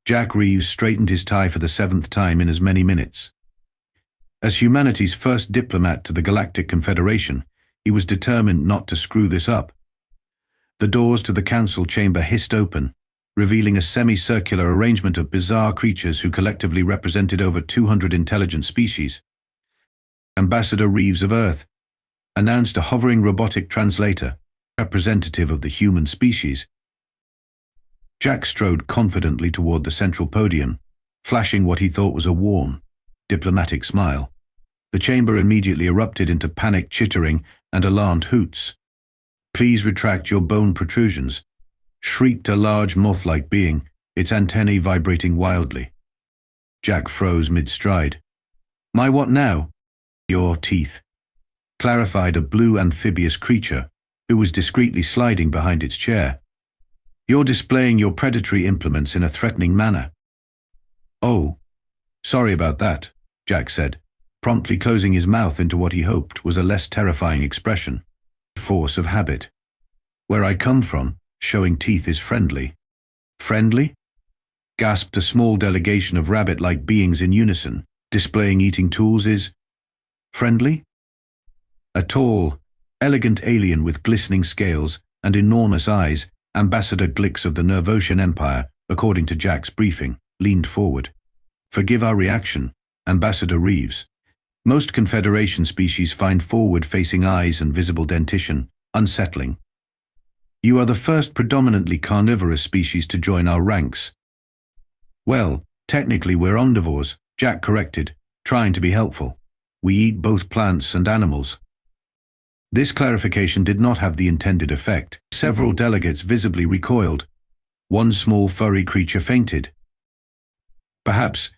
Jack Reeves straightened his tie for the 7th time in as many minutes. As humanity's first diplomat to the Galactic Confederation, he was determined not to screw this up. The doors to the council chamber hissed open, revealing a semicircular arrangement of bizarre creatures who collectively represented over 200 intelligent species. Ambassador Reeves of Earth announced a hovering robotic translator, representative of the human species. Jack strode confidently toward the central podium, flashing what he thought was a warm, diplomatic smile. The chamber immediately erupted into panicked chittering and alarmed hoots. "Please retract your bone protrusions," shrieked a large moth-like being, its antennae vibrating wildly. Jack froze mid-stride. "My what now?" "Your teeth," clarified a blue amphibious creature who was discreetly sliding behind its chair. "You're displaying your predatory implements in a threatening manner." "Oh, sorry about that," Jack said, promptly closing his mouth into what he hoped was a less terrifying expression. "Force of habit. Where I come from, showing teeth is friendly." "Friendly?" gasped a small delegation of rabbit-like beings in unison. "Displaying eating tools is friendly?" A tall, elegant alien with glistening scales and enormous eyes, Ambassador Glix of the Nervosian Empire, according to Jack's briefing, leaned forward. "Forgive our reaction, Ambassador Reeves. Most Confederation species find forward-facing eyes and visible dentition unsettling. You are the first predominantly carnivorous species to join our ranks." "Well, technically we're omnivores," Jack corrected, trying to be helpful. "We eat both plants and animals." This clarification did not have the intended effect. Several delegates visibly recoiled. One small furry creature fainted. "Perhaps,"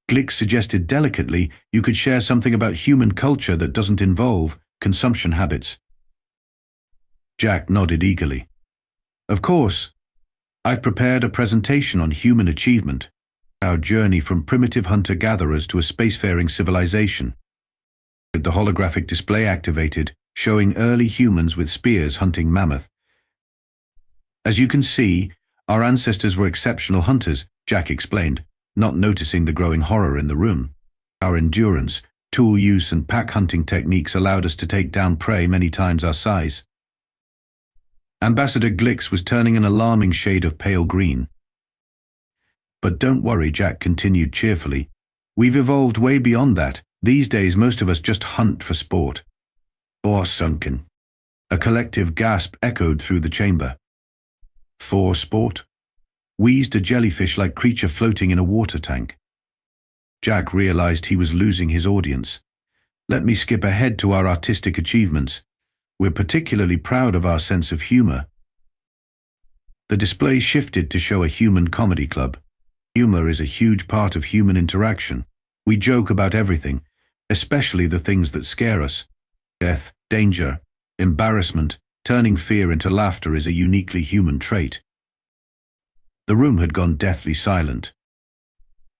Glick suggested delicately, "you could share something about human culture that doesn't involve consumption habits." Jack nodded eagerly. "Of course. I've prepared a presentation on human achievement, our journey from primitive hunter-gatherers to a spacefaring civilization." With the holographic display activated, showing early humans with spears hunting mammoth. "As you can see, our ancestors were exceptional hunters," Jack explained, not noticing the growing horror in the room. "Our endurance, tool use and pack hunting techniques allowed us to take down prey many times our size." Ambassador Glix was turning an alarming shade of pale green. "But don't worry," Jack continued cheerfully. "We've evolved way beyond that. These days most of us just hunt for sport." "Or sunken." A collective gasp echoed through the chamber. "For sport?" wheezed a jellyfish-like creature floating in a water tank. Jack realized he was losing his audience. "Let me skip ahead to our artistic achievements. We're particularly proud of our sense of humor." The display shifted to show a human comedy club. Humor is a huge part of human interaction. We joke about everything, especially the things that scare us. Death, danger, embarrassment, turning fear into laughter is a uniquely human trait. The room had gone deathly silent.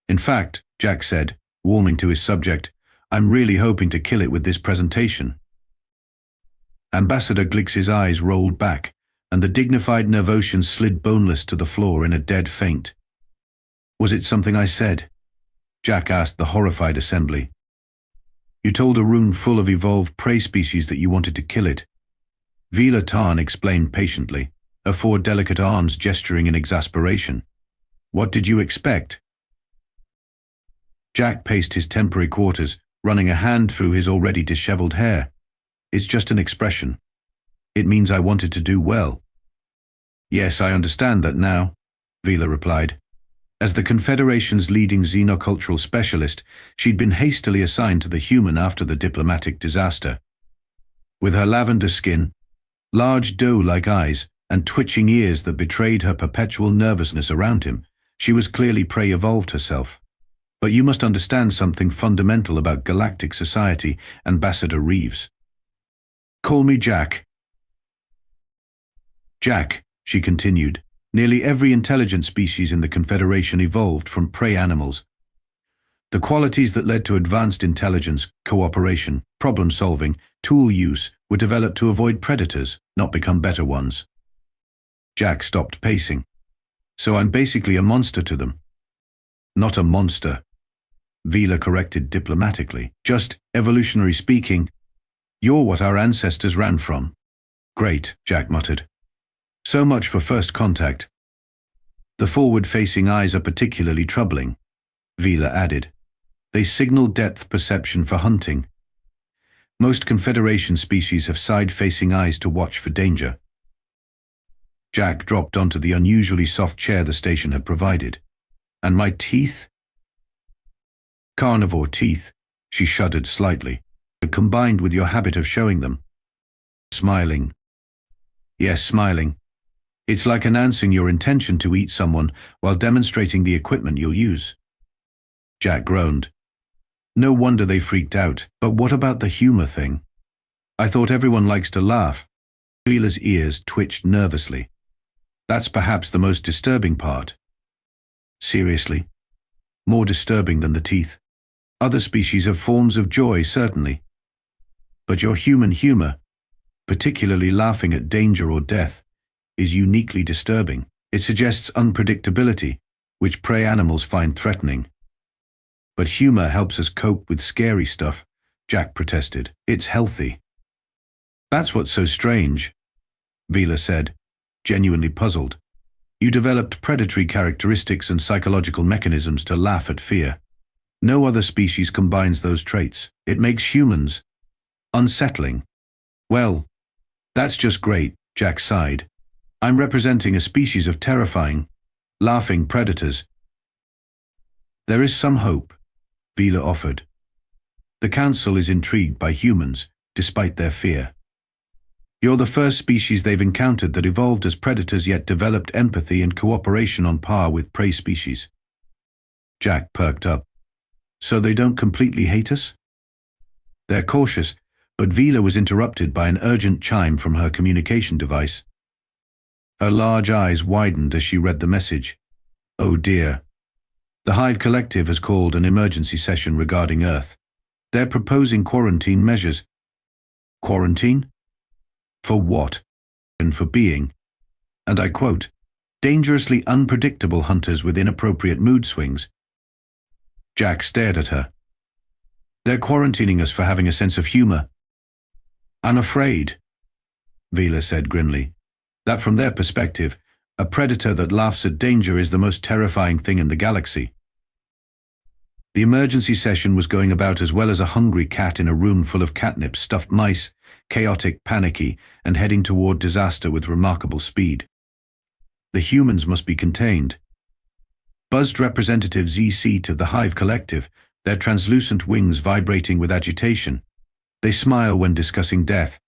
"In fact," Jack said, warming to his subject, "I'm really hoping to kill it with this presentation." Ambassador Glix's eyes rolled back, and the dignified Nervosian slid boneless to the floor in a dead faint. "Was it something I said?" Jack asked the horrified assembly. "You told a room full of evolved prey species that you wanted to kill it." Vila Tarn explained patiently, her 4 delicate arms gesturing in exasperation. "What did you expect?" Jack paced his temporary quarters, running a hand through his already disheveled hair. "It's just an expression. It means I wanted to do well." "Yes, I understand that now," Vila replied. As the Confederation's leading xenocultural specialist, she'd been hastily assigned to the human after the diplomatic disaster. With her lavender skin, large doe-like eyes, and twitching ears that betrayed her perpetual nervousness around him, she was clearly prey-evolved herself. "But you must understand something fundamental about galactic society, Ambassador Reeves." "Call me Jack." "Jack," she continued, "nearly every intelligent species in the Confederation evolved from prey animals. The qualities that led to advanced intelligence, cooperation, problem-solving, tool use were developed to avoid predators, not become better ones." Jack stopped pacing. "So I'm basically a monster to them." Not a monster, Vila corrected diplomatically. Just, evolutionary speaking, you're what our ancestors ran from. Great, Jack muttered. So much for first contact. The forward-facing eyes are particularly troubling, Vila added. They signal depth perception for hunting. Most Confederation species have side-facing eyes to watch for danger. Jack dropped onto the unusually soft chair the station had provided. And my teeth? Carnivore teeth, she shuddered slightly, combined with your habit of showing them. Smiling. Yes, smiling. It's like announcing your intention to eat someone while demonstrating the equipment you'll use. Jack groaned. No wonder they freaked out, but what about the humor thing? I thought everyone likes to laugh. Vila's ears twitched nervously. That's perhaps the most disturbing part. Seriously? More disturbing than the teeth. Other species have forms of joy, certainly. But your human humor, particularly laughing at danger or death, is uniquely disturbing. It suggests unpredictability, which prey animals find threatening. But humor helps us cope with scary stuff, Jack protested. It's healthy. That's what's so strange, Vila said, genuinely puzzled. You developed predatory characteristics and psychological mechanisms to laugh at fear. No other species combines those traits. It makes humans unsettling. Well, that's just great, Jack sighed. I'm representing a species of terrifying, laughing predators. There is some hope, Vila offered. The Council is intrigued by humans, despite their fear. You're the first species they've encountered that evolved as predators yet developed empathy and cooperation on par with prey species. Jack perked up. So they don't completely hate us? They're cautious, but Vila was interrupted by an urgent chime from her communication device. Her large eyes widened as she read the message. Oh dear. The Hive Collective has called an emergency session regarding Earth. They're proposing quarantine measures. Quarantine? For what? And for being, and I quote, dangerously unpredictable hunters with inappropriate mood swings. Jack stared at her. They're quarantining us for having a sense of humor. I'm afraid, Vila said grimly, that from their perspective, a predator that laughs at danger is the most terrifying thing in the galaxy. The emergency session was going about as well as a hungry cat in a room full of catnip, stuffed mice, chaotic, panicky, and heading toward disaster with remarkable speed. The humans must be contained. Buzzed Representative ZC to the Hive Collective, their translucent wings vibrating with agitation. They smile when discussing death.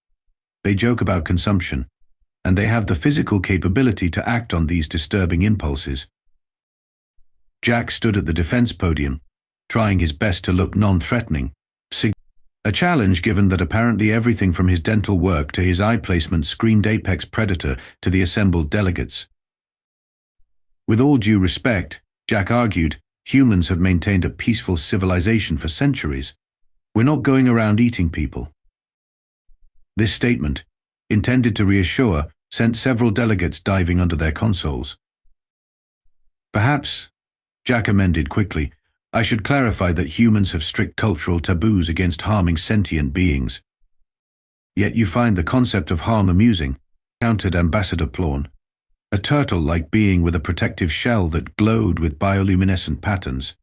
They joke about consumption. And they have the physical capability to act on these disturbing impulses. Jack stood at the defense podium, trying his best to look non-threatening. A challenge given that apparently everything from his dental work to his eye placement screamed apex predator to the assembled delegates. With all due respect, Jack argued, humans have maintained a peaceful civilization for centuries. We're not going around eating people. This statement, intended to reassure, sent several delegates diving under their consoles. Perhaps, Jack amended quickly, I should clarify that humans have strict cultural taboos against harming sentient beings. Yet you find the concept of harm amusing, countered Ambassador Plawn. A turtle-like being with a protective shell that glowed with bioluminescent patterns.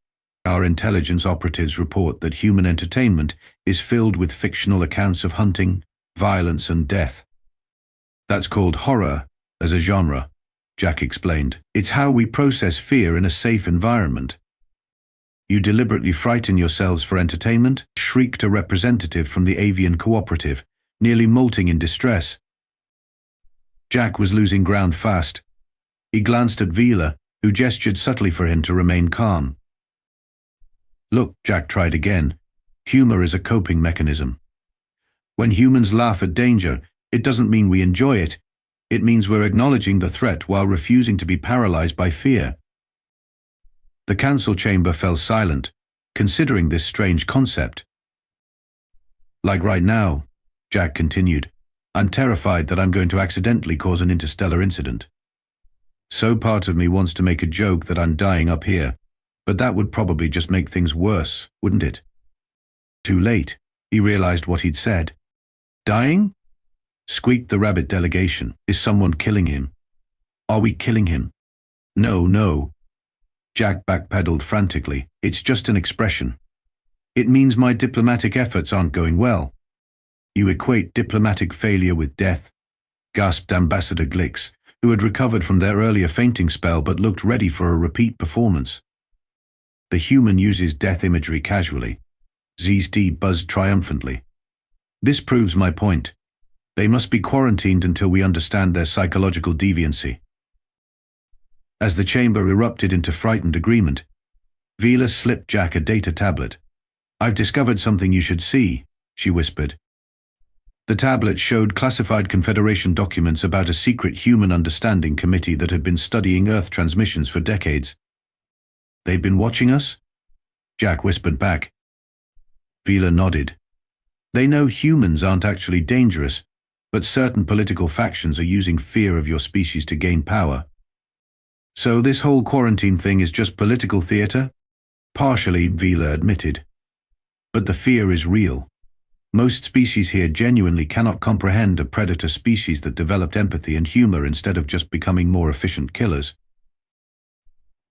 Our intelligence operatives report that human entertainment is filled with fictional accounts of hunting, violence, and death. That's called horror as a genre, Jack explained. It's how we process fear in a safe environment. You deliberately frighten yourselves for entertainment, shrieked a representative from the avian cooperative, nearly molting in distress. Jack was losing ground fast. He glanced at Vila, who gestured subtly for him to remain calm. Look, Jack tried again. Humor is a coping mechanism. When humans laugh at danger, it doesn't mean we enjoy it. It means we're acknowledging the threat while refusing to be paralyzed by fear. The council chamber fell silent, considering this strange concept. Like right now, Jack continued, I'm terrified that I'm going to accidentally cause an interstellar incident. So part of me wants to make a joke that I'm dying up here, But that would probably just make things worse, wouldn't it? Too late, he realized what he'd said. Dying? Squeaked the rabbit delegation. Is someone killing him? Are we killing him? No, no. Jack backpedaled frantically. It's just an expression. It means my diplomatic efforts aren't going well. You equate diplomatic failure with death? Gasped Ambassador Glix, who had recovered from their earlier fainting spell but looked ready for a repeat performance. The human uses death imagery casually. ZSD buzzed triumphantly. This proves my point. They must be quarantined until we understand their psychological deviancy. As the chamber erupted into frightened agreement, Vila slipped Jack a data tablet. I've discovered something you should see, she whispered. The tablet showed classified Confederation documents about a secret human understanding committee that had been studying Earth transmissions for decades. They've been watching us? Jack whispered back. Vila nodded. They know humans aren't actually dangerous, but certain political factions are using fear of your species to gain power. So this whole quarantine thing is just political theater? Partially, Vila admitted. But the fear is real. Most species here genuinely cannot comprehend a predator species that developed empathy and humor instead of just becoming more efficient killers.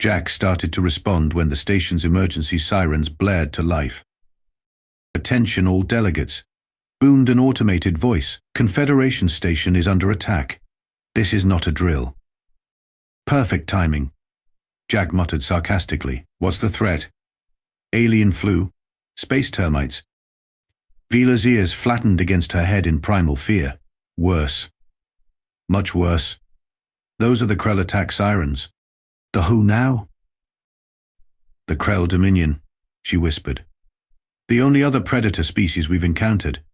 Jack started to respond when the station's emergency sirens blared to life. Attention all delegates, boomed an automated voice. Confederation station is under attack. This is not a drill. Perfect timing, Jack muttered sarcastically. What's the threat? Alien flu? Space termites? Vila's ears flattened against her head in primal fear. Worse. Much worse. Those are the Krell attack sirens. The who now? The Krell Dominion, she whispered. The only other predator species we've encountered,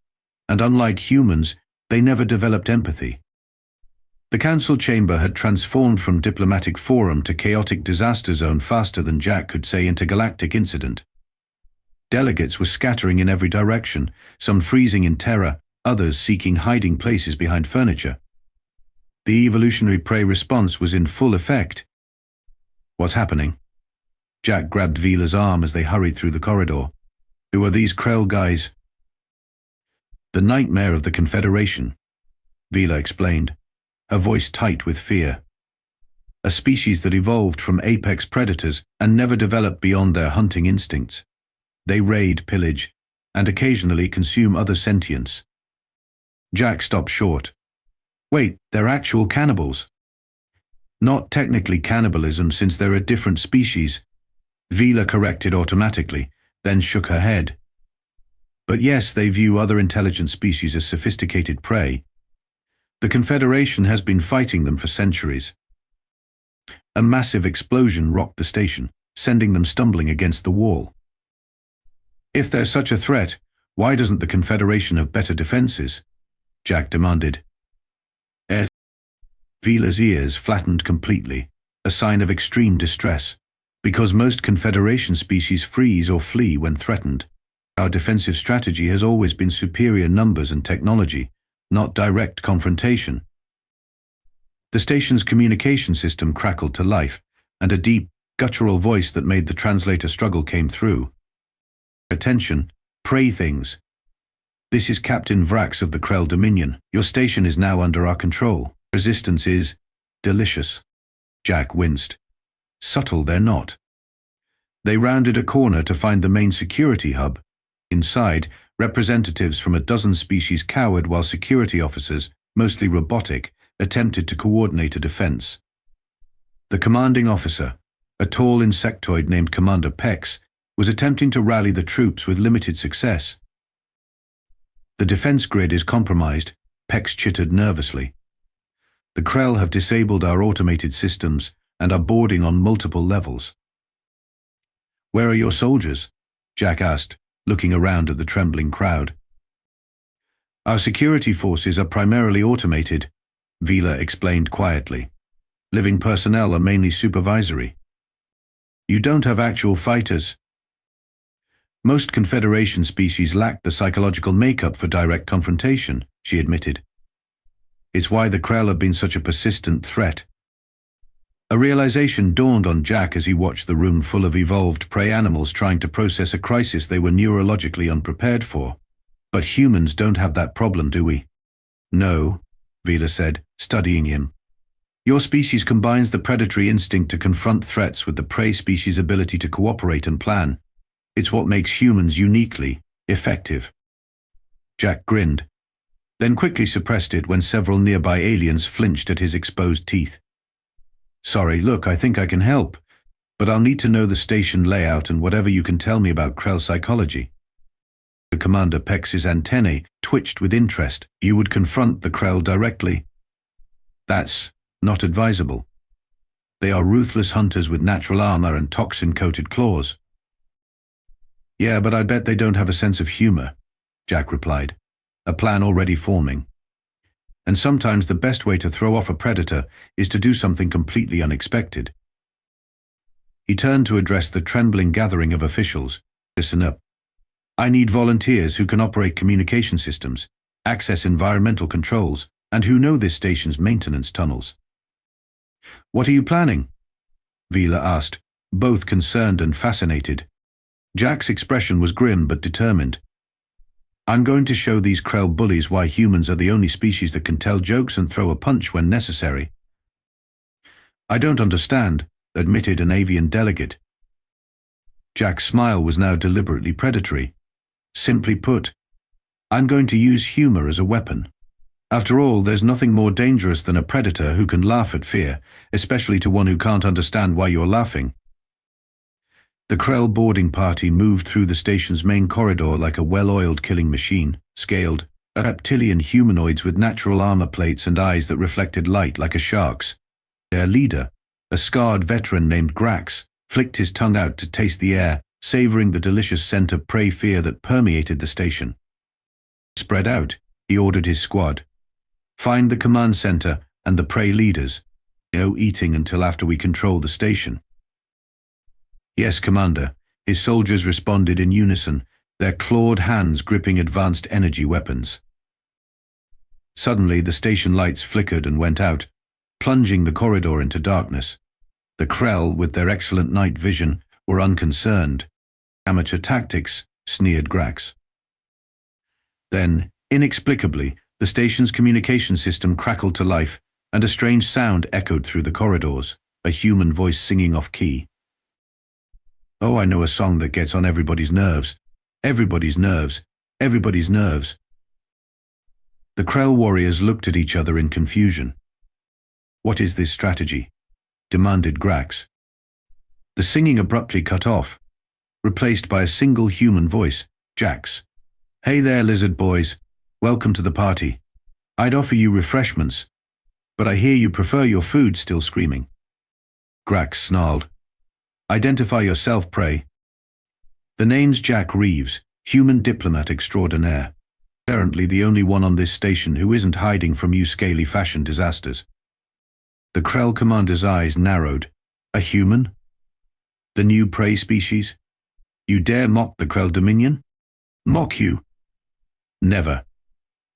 and unlike humans, they never developed empathy. The council chamber had transformed from diplomatic forum to chaotic disaster zone faster than Jack could say intergalactic incident. Delegates were scattering in every direction, some freezing in terror, others seeking hiding places behind furniture. The evolutionary prey response was in full effect. What's happening? Jack grabbed Vila's arm as they hurried through the corridor. Who are these Krell guys? The nightmare of the Confederation, Vila explained, her voice tight with fear. A species that evolved from apex predators and never developed beyond their hunting instincts. They raid, pillage, and occasionally consume other sentients. Jack stopped short. Wait, they're actual cannibals. Not technically cannibalism since they're a different species, Vila corrected automatically, then shook her head. But yes, they view other intelligent species as sophisticated prey. The Confederation has been fighting them for centuries. A massive explosion rocked the station, sending them stumbling against the wall. If there's such a threat, why doesn't the Confederation have better defenses? Jack demanded. Vila's ears flattened completely, a sign of extreme distress. Because most Confederation species freeze or flee when threatened. Our defensive strategy has always been superior numbers and technology, not direct confrontation. The station's communication system crackled to life, and a deep, guttural voice that made the translator struggle came through. Attention, prey things. This is Captain Vrax of the Krell Dominion. Your station is now under our control. Resistance is delicious. Jack winced. Subtle they're not. They rounded a corner to find the main security hub. Inside, representatives from a dozen species cowered while security officers, mostly robotic, attempted to coordinate a defense. The commanding officer, a tall insectoid named Commander Pex, was attempting to rally the troops with limited success. The defense grid is compromised, Pex chittered nervously. The Krell have disabled our automated systems and are boarding on multiple levels. Where are your soldiers? Jack asked, looking around at the trembling crowd. Our security forces are primarily automated, Vila explained quietly. Living personnel are mainly supervisory. You don't have actual fighters. Most Confederation species lack the psychological makeup for direct confrontation, she admitted. It's why the Krell have been such a persistent threat. A realization dawned on Jack as he watched the room full of evolved prey animals trying to process a crisis they were neurologically unprepared for. But humans don't have that problem, do we? No, Vila said, studying him. Your species combines the predatory instinct to confront threats with the prey species' ability to cooperate and plan. It's what makes humans uniquely effective. Jack grinned, then quickly suppressed it when several nearby aliens flinched at his exposed teeth. Sorry, look, I think I can help, but I'll need to know the station layout and whatever you can tell me about Krell psychology. The commander Pex's antennae twitched with interest. You would confront the Krell directly. That's not advisable. They are ruthless hunters with natural armor and toxin-coated claws. Yeah, but I bet they don't have a sense of humor, Jack replied, a plan already forming. And sometimes the best way to throw off a predator is to do something completely unexpected. He turned to address the trembling gathering of officials. Listen up. I need volunteers who can operate communication systems, access environmental controls, and who know this station's maintenance tunnels. What are you planning? Vila asked, both concerned and fascinated. Jack's expression was grim but determined. I'm going to show these Krell bullies why humans are the only species that can tell jokes and throw a punch when necessary. I don't understand, admitted an avian delegate. Jack's smile was now deliberately predatory. Simply put, I'm going to use humor as a weapon. After all, there's nothing more dangerous than a predator who can laugh at fear, especially to one who can't understand why you're laughing. The Krell boarding party moved through the station's main corridor like a well-oiled killing machine, scaled, reptilian humanoids with natural armor plates and eyes that reflected light like a shark's. Their leader, a scarred veteran named Grax, flicked his tongue out to taste the air, savoring the delicious scent of prey fear that permeated the station. Spread out, he ordered his squad. Find the command center and the prey leaders. No eating until after we control the station. Yes, Commander. His soldiers responded in unison, their clawed hands gripping advanced energy weapons. Suddenly, the station lights flickered and went out, plunging the corridor into darkness. The Krell, with their excellent night vision, were unconcerned. Amateur tactics, sneered Grax. Then, inexplicably, the station's communication system crackled to life, and a strange sound echoed through the corridors, a human voice singing off key. Oh, I know a song that gets on everybody's nerves. Everybody's nerves. Everybody's nerves. The Krell warriors looked at each other in confusion. What is this strategy? Demanded Grax. The singing abruptly cut off, replaced by a single human voice, Jack's. Hey there, lizard boys. Welcome to the party. I'd offer you refreshments, but I hear you prefer your food, still screaming. Grax snarled. Identify yourself, prey. The name's Jack Reeves, human diplomat extraordinaire. Apparently the only one on this station who isn't hiding from you scaly fashion disasters. The Krell commander's eyes narrowed. A human? The new prey species? You dare mock the Krell Dominion? Mock you? Never.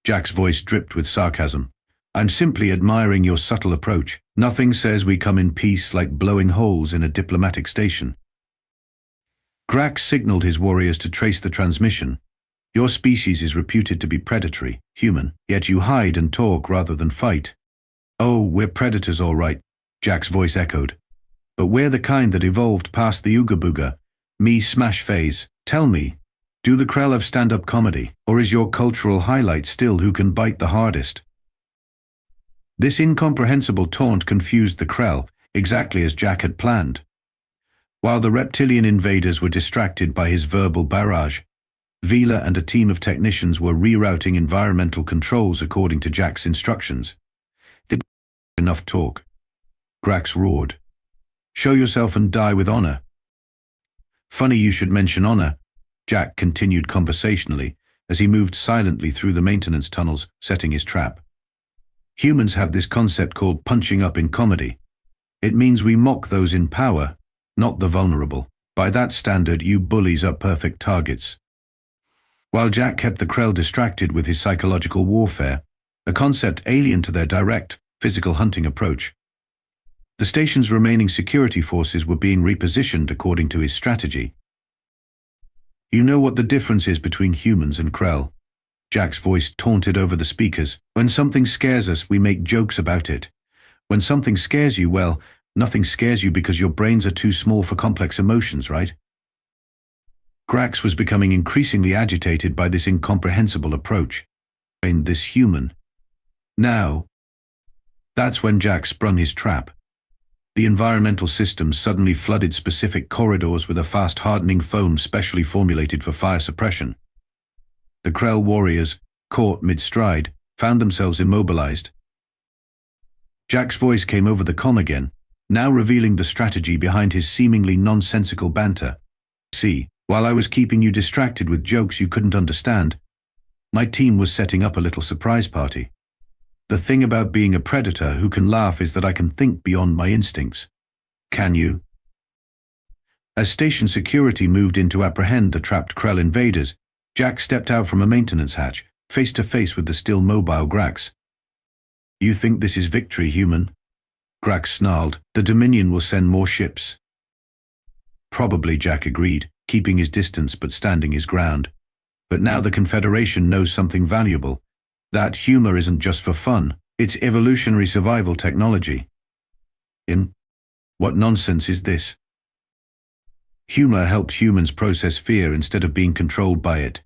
Jack's voice dripped with sarcasm. I'm simply admiring your subtle approach. Nothing says we come in peace like blowing holes in a diplomatic station. Grax signaled his warriors to trace the transmission. Your species is reputed to be predatory, human, yet you hide and talk rather than fight. Oh, we're predators all right, Jack's voice echoed. But we're the kind that evolved past the Ooga Booga, me smash phase. Tell me, do the Krell have stand-up comedy, or is your cultural highlight still who can bite the hardest? This incomprehensible taunt confused the Krell, exactly as Jack had planned. While the reptilian invaders were distracted by his verbal barrage, Vila and a team of technicians were rerouting environmental controls according to Jack's instructions. Enough talk. Grax roared. Show yourself and die with honor. Funny you should mention honor, Jack continued conversationally as he moved silently through the maintenance tunnels, setting his trap. Humans have this concept called punching up in comedy. It means we mock those in power, not the vulnerable. By that standard, you bullies are perfect targets. While Jack kept the Krell distracted with his psychological warfare, a concept alien to their direct, physical hunting approach. The station's remaining security forces were being repositioned according to his strategy. You know what the difference is between humans and Krell? Jack's voice taunted over the speakers. When something scares us, we make jokes about it. When something scares you, well, nothing scares you because your brains are too small for complex emotions, right? Grax was becoming increasingly agitated by this incomprehensible approach. And this human. Now, that's when Jack sprung his trap. The environmental systems suddenly flooded specific corridors with a fast-hardening foam specially formulated for fire suppression. The Krell warriors, caught mid-stride, found themselves immobilized. Jack's voice came over the comm again, now revealing the strategy behind his seemingly nonsensical banter. See, while I was keeping you distracted with jokes you couldn't understand, my team was setting up a little surprise party. The thing about being a predator who can laugh is that I can think beyond my instincts. Can you? As station security moved in to apprehend the trapped Krell invaders, Jack stepped out from a maintenance hatch, face to face with the still mobile Grax. You think this is victory, human? Grax snarled. The Dominion will send more ships. Probably, Jack agreed, keeping his distance but standing his ground. But now the Confederation knows something valuable. That humor isn't just for fun, it's evolutionary survival technology. What nonsense is this? Humor helps humans process fear instead of being controlled by it,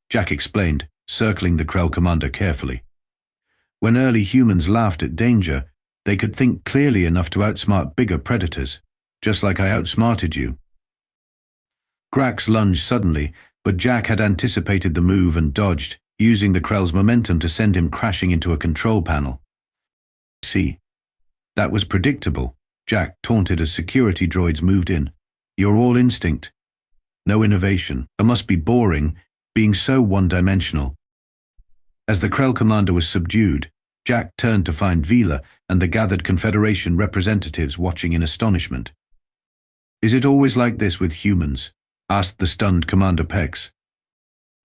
Jack explained, circling the Krell commander carefully. When early humans laughed at danger, they could think clearly enough to outsmart bigger predators, just like I outsmarted you. Grax lunged suddenly, but Jack had anticipated the move and dodged, using the Krell's momentum to send him crashing into a control panel. See, that was predictable, Jack taunted as security droids moved in. You're all instinct. No innovation. It must be boring, being so one-dimensional. As the Krell commander was subdued, Jack turned to find Vila and the gathered Confederation representatives watching in astonishment. Is it always like this with humans? Asked the stunned Commander Pex.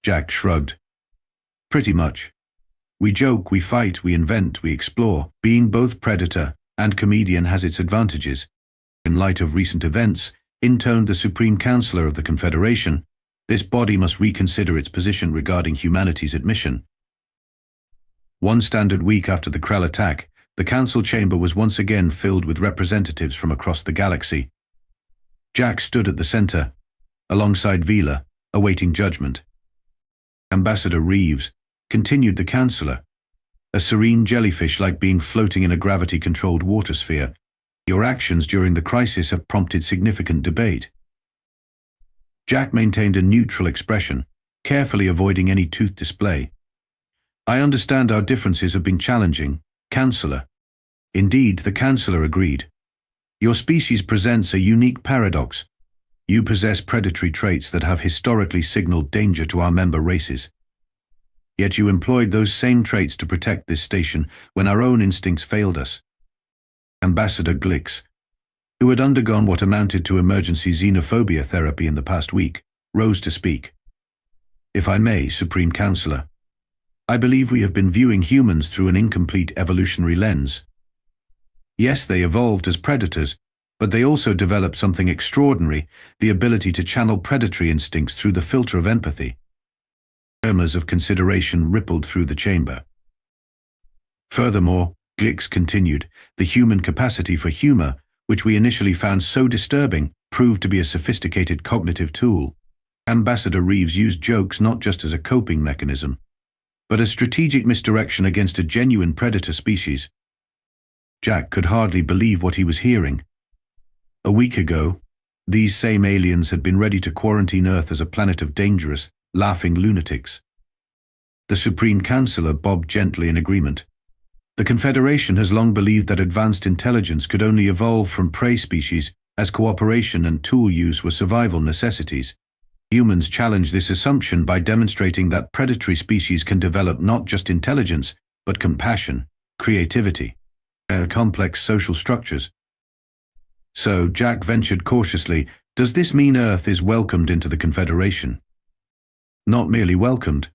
Jack shrugged. Pretty much. We joke, we fight, we invent, we explore. Being both predator and comedian has its advantages. In light of recent events, intoned the Supreme Counselor of the Confederation, this body must reconsider its position regarding humanity's admission. One standard week after the Krell attack, the council chamber was once again filled with representatives from across the galaxy. Jack stood at the center, alongside Vila, awaiting judgment. Ambassador Reeves continued the counselor, a serene jellyfish like being floating in a gravity-controlled water sphere. Your actions during the crisis have prompted significant debate. Jack maintained a neutral expression, carefully avoiding any tooth display. I understand our differences have been challenging, Counselor. Indeed, the Counselor agreed. Your species presents a unique paradox. You possess predatory traits that have historically signaled danger to our member races. Yet you employed those same traits to protect this station when our own instincts failed us. Ambassador Glix, who had undergone what amounted to emergency xenophobia therapy in the past week, rose to speak. If I may, Supreme Counselor, I believe we have been viewing humans through an incomplete evolutionary lens. Yes, they evolved as predators, but they also developed something extraordinary, the ability to channel predatory instincts through the filter of empathy. Murmurs of consideration rippled through the chamber. Furthermore, Glix continued, the human capacity for humor, which we initially found so disturbing, proved to be a sophisticated cognitive tool. Ambassador Reeves used jokes not just as a coping mechanism, but a strategic misdirection against a genuine predator species. Jack could hardly believe what he was hearing. A week ago, these same aliens had been ready to quarantine Earth as a planet of dangerous, laughing lunatics. The Supreme Counselor bobbed gently in agreement. The Confederation has long believed that advanced intelligence could only evolve from prey species, as cooperation and tool use were survival necessities. Humans challenge this assumption by demonstrating that predatory species can develop not just intelligence, but compassion, creativity, and complex social structures. So, Jack ventured cautiously, does this mean Earth is welcomed into the Confederation? Not merely welcomed,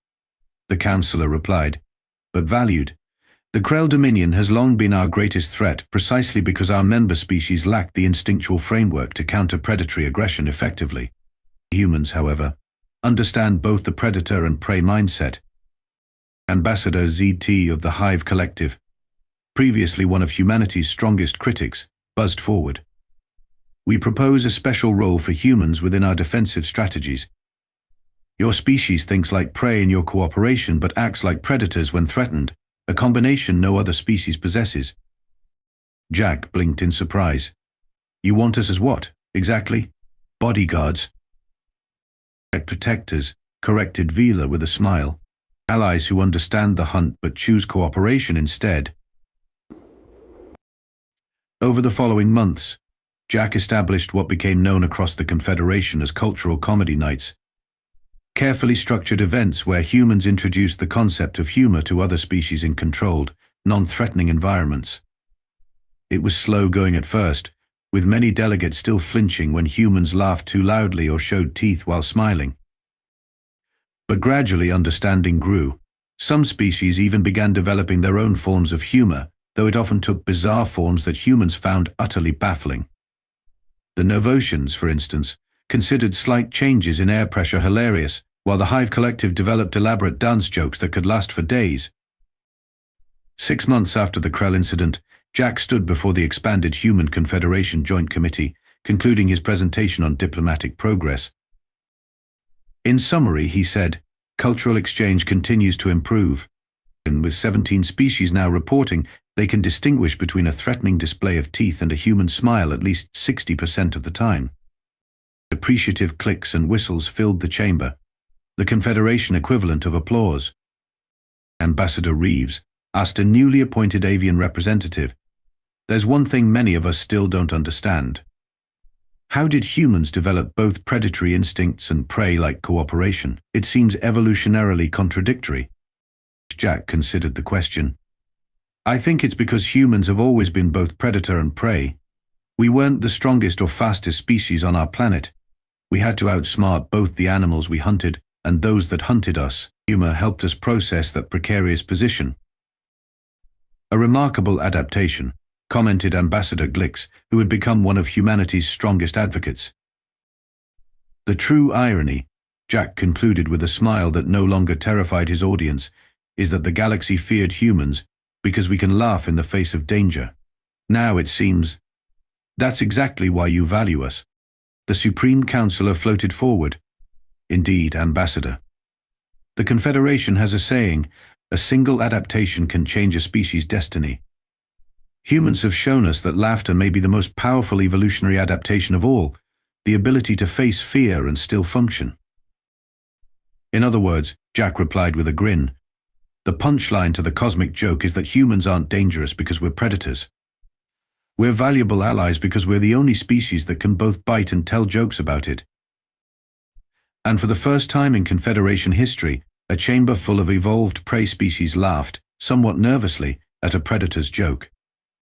the Counselor replied, but valued. The Krell Dominion has long been our greatest threat precisely because our member species lacked the instinctual framework to counter predatory aggression effectively. Humans, however, understand both the predator and prey mindset. Ambassador ZT of the Hive Collective, previously one of humanity's strongest critics, buzzed forward. We propose a special role for humans within our defensive strategies. Your species thinks like prey in your cooperation but acts like predators when threatened, a combination no other species possesses. Jack blinked in surprise. You want us as what, exactly? Bodyguards? Protectors, corrected Vila with a smile. Allies who understand the hunt but choose cooperation instead. Over the following months, Jack established what became known across the Confederation as cultural comedy nights. Carefully structured events where humans introduced the concept of humor to other species in controlled, non-threatening environments. It was slow going at first, with many delegates still flinching when humans laughed too loudly or showed teeth while smiling. But gradually understanding grew. Some species even began developing their own forms of humor, though it often took bizarre forms that humans found utterly baffling. The Novotians, for instance, considered slight changes in air pressure hilarious, while the Hive Collective developed elaborate dance jokes that could last for days. 6 months after the Krell incident, Jack stood before the expanded Human Confederation Joint Committee, concluding his presentation on diplomatic progress. In summary, he said, cultural exchange continues to improve, and with 17 species now reporting, they can distinguish between a threatening display of teeth and a human smile at least 60% of the time. Appreciative clicks and whistles filled the chamber, the Confederation equivalent of applause. Ambassador Reeves asked a newly appointed avian representative, "There's one thing many of us still don't understand. How did humans develop both predatory instincts and prey-like cooperation? It seems evolutionarily contradictory." Jack considered the question. "I think it's because humans have always been both predator and prey. We weren't the strongest or fastest species on our planet. We had to outsmart both the animals we hunted and those that hunted us. Humor helped us process that precarious position." "A remarkable adaptation," commented Ambassador Glix, who had become one of humanity's strongest advocates. "The true irony," Jack concluded with a smile that no longer terrified his audience, "is that the galaxy feared humans because we can laugh in the face of danger. Now it seems that's exactly why you value us." The Supreme Counselor floated forward. "Indeed, Ambassador. The Confederation has a saying, a single adaptation can change a species' destiny. Humans have shown us that laughter may be the most powerful evolutionary adaptation of all, the ability to face fear and still function." "In other words," Jack replied with a grin, "the punchline to the cosmic joke is that humans aren't dangerous because we're predators. We're valuable allies because we're the only species that can both bite and tell jokes about it." And for the first time in Confederation history, a chamber full of evolved prey species laughed, somewhat nervously, at a predator's joke.